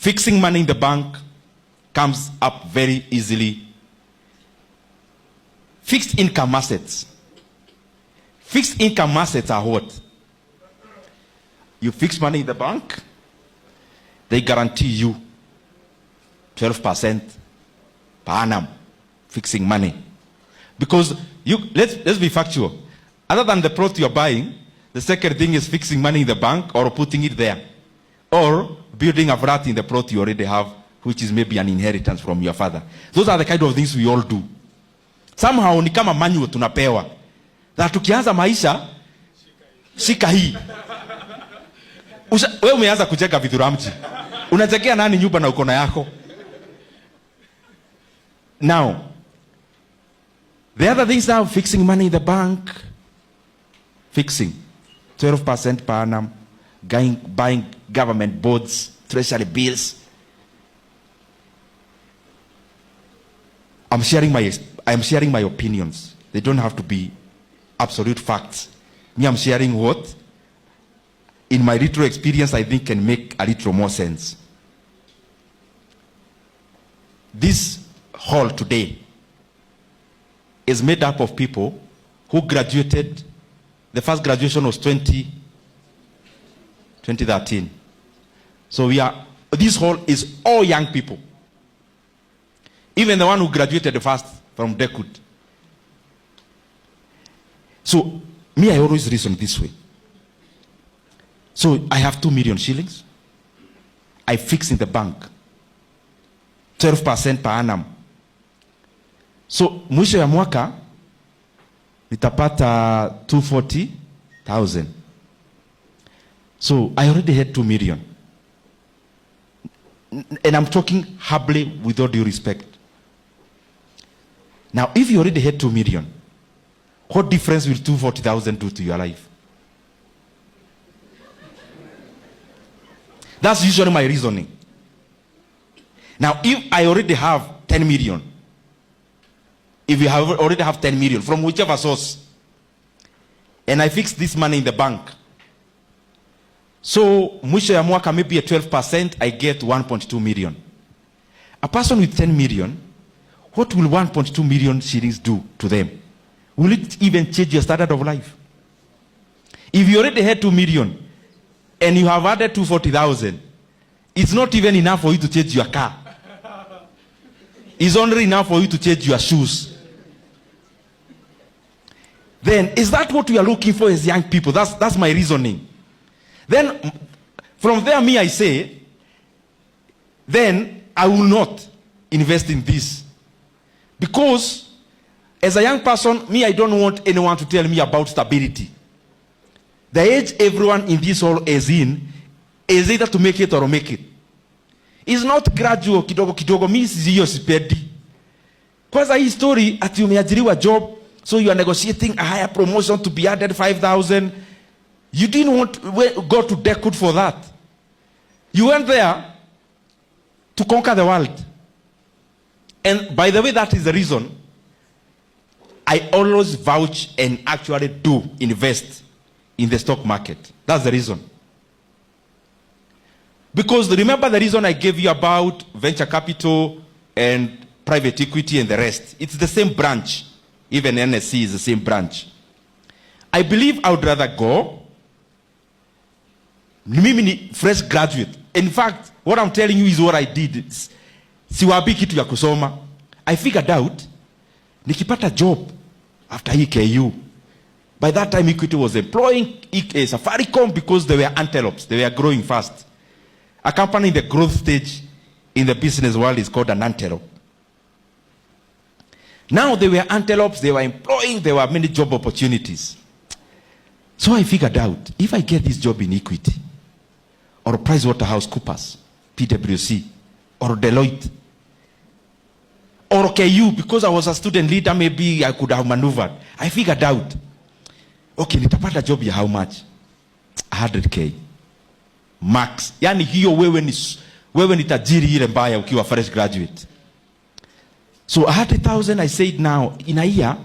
Fixing money in the bank comes up very easily. Fixed income assets. Fixed income assets are what? You fix money in the bank, they guarantee you 12% per annum fixing money. Because let's be factual. Other than the plot you're buying, the second thing is fixing money in the bank or putting it there. Or building a flat in the plot you already have, which is maybe an inheritance from your father. Those are the kind of things we all do. Somehow ni kama manual tunapewa. Na tukianza maisha, shika hii. Wewe umeanza kucheka vidhuramji. Unachekea nani nyumba na ukona yako? Now, the other things now, fixing money in the bank, fixing 12% per annum, buying government bonds, treasury bills. I'm sharing my opinions. They don't have to be absolute facts. Me, I'm sharing what, in my little experience, I think can make a little more sense. This hall today is made up of people who graduated. The first graduation was 2013. So this hall is all young people. Even the one who graduated first from Dekut. So me, I always reason this way. So I have 2 million shillings. I fix in the bank 12% per annum. So mwisho ya mwaka nitapata 240,000. So I already had 2 million. And I'm talking humbly with all due respect. Now, if you already had 2 million, what difference will 240,000 do to your life? That's usually my reasoning. Now, if I already have 10 million, if you already have 10 million from whichever source, and I fix this money in the bank, so mwisho ya mwaka maybe at 12%, I get 1.2 million. A person with 10 million, what will 1.2 million shillings do to them? Will it even change your standard of life? If you already had 2 million and you have added 240,000, it's not even enough for you to change your car. It's only enough for you to change your shoes. Then, is that what we are looking for as young people? That's my reasoning. Then, from there, I say, then I will not invest in this. Because, as a young person, I don't want anyone to tell me about stability. The age everyone in this hall is in is either to make it or make it. It's not gradual, kidogo kidogo. Mi siyo sipendi. Kwanza hii story ati umeajiriwa job, so you are negotiating a higher promotion to be added 5,000. You didn't want to go to Dekut for that. You went there to conquer the world. And by the way, that is the reason I always vouch and actually do invest in the stock market. That's the reason. Because remember the reason I gave you about venture capital and private equity and the rest. It's the same branch. Even NSC is the same branch. I believe I would rather go. Mimi fresh graduate. In fact, what I'm telling you is what I did. Siwabi kitu ya kusoma. I figured out, nikipata job after EKU. By that time, Equity was employing Safaricom because they were antelopes. They were growing fast. A company in the growth stage in the business world is called an antelope. Now they were antelopes, they were employing, there were many job opportunities. So I figured out, if I get this job in Equity, or PricewaterhouseCoopers, PwC, or Deloitte, or KU, because I was a student leader, maybe I could have maneuvered. I figured out, okay, nitapata job ya how much? 100K. Max. Yani hiyo wewe ni tajiri ile mbaya ukiwa fresh graduate. So 100,000 I said now in a year.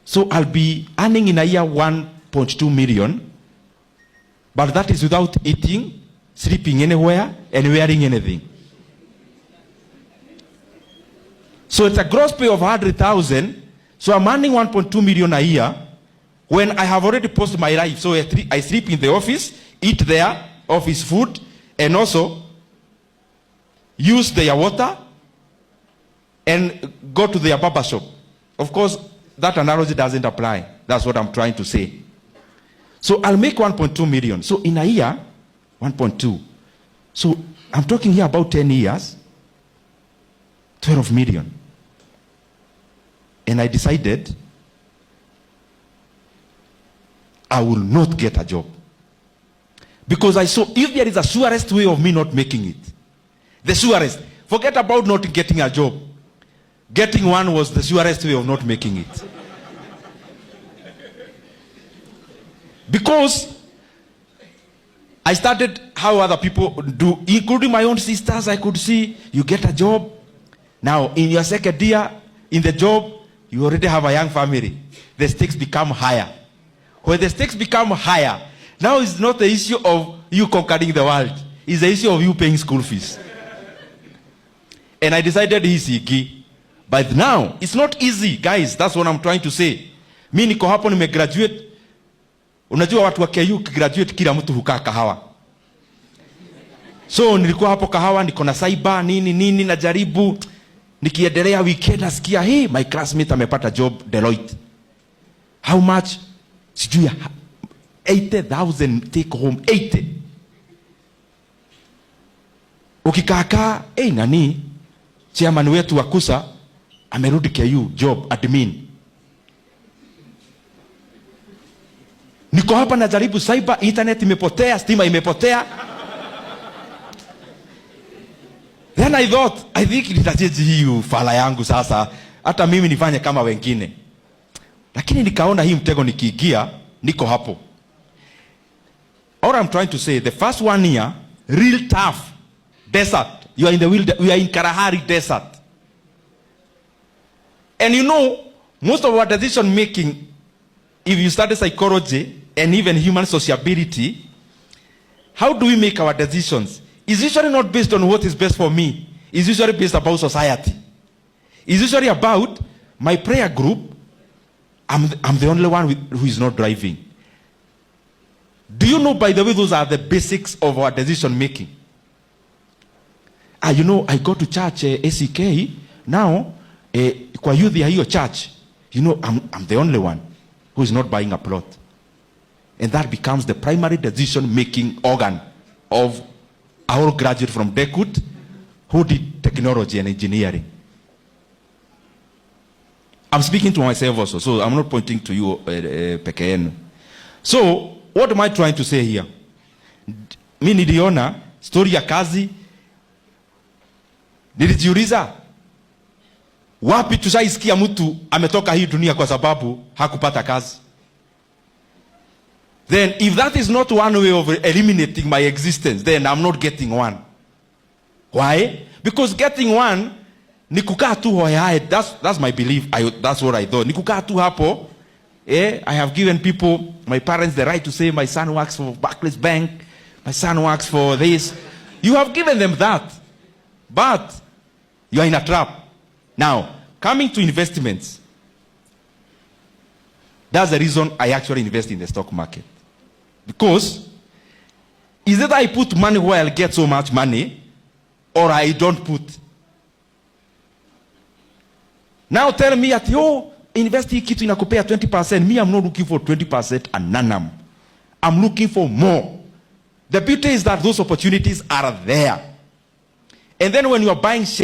So I'll be earning in a year 1.2 million. But that is without eating, sleeping anywhere, and wearing anything. So it's a gross pay of 100,000. So I'm earning 1.2 million a year when I have already posted my life. So I sleep in the office, eat their office food, and also use their water and go to their barber shop. Of course, that analogy doesn't apply. That's what I'm trying to say. So I'll make 1.2 million. So in a year, 1.2. So I'm talking here about 10 years, 12 million. And I decided I will not get a job. Because I saw if there is a surest way of me not making it, the surest, forget about not getting a job. Getting one was the surest way of not making it. Because I started how other people do, including my own sisters. I could see you get a job. Now, in your second year, in the job, you already have a young family. The stakes become higher. When the stakes become higher, now it's not the issue of you conquering the world. It's the issue of you paying school fees. And I decided easy. But now, it's not easy, guys. That's what I'm trying to say. Mi niko hapo nimegraduate. Unajua watu wa KU graduate kila mtu hukaa kahawa. So nilikuwa hapo kahawa, niko na cyber nini najaribu. Nikiendelea weekend nasikia, hey, my classmate amepata job Deloitte. How much? Sijui 80,000 take home, 80. Ukikaka, hey, nani? Chairman wetu wa KUSA amerudi KU job admin. Niko hapa najaribu cyber, internet imepotea, stima imepotea. Then I think nitajeji hii fala yangu sasa, hata mimi nifanye kama wengine. Lakini nikaona hii mtego nikiingia, niko hapo. All I'm trying to say, the first 1 year, real tough, desert. You are in the we are in Kalahari desert. And you know, most of our decision making, if you study psychology and even human sociability, how do we make our decisions? It's usually not based on what is best for me. It's usually based about society. It's usually about my prayer group. I'm the only one who is not driving. Do you know, by the way, those are the basics of our decision making? You know, I go to church, ACK, now, kwa youth ya hiyo church, you know, I'm the only one who is not buying a plot. And that becomes the primary decision-making organ of our graduate from Dekut who did technology and engineering. I'm speaking to myself also, so I'm not pointing to you, peke. So, what am I trying to say here? Mi niliona story ya kazi, nilijiuliza, wapi tushaisikia mtu ametoka hii dunia kwa sababu hakupata kazi? Then if that is not one way of eliminating my existence, then I'm not getting one. Why? Because getting one, ni kukaa tu hoyae. That's my belief. That's what I thought. Ni kukaa tu hapo. I have given people, my parents, the right to say, my son works for Barclays Bank, my son works for this. You have given them that. But you are in a trap. Now, coming to investments, that's the reason I actually invest in the stock market. Because is that I put money where I'll get so much money, or I don't put. Now tell me that, yo, invest in kitu inakupea 20%. Me, I'm not looking for 20% and nanam. I'm looking for more. The beauty is that those opportunities are there. And then when you are buying shares,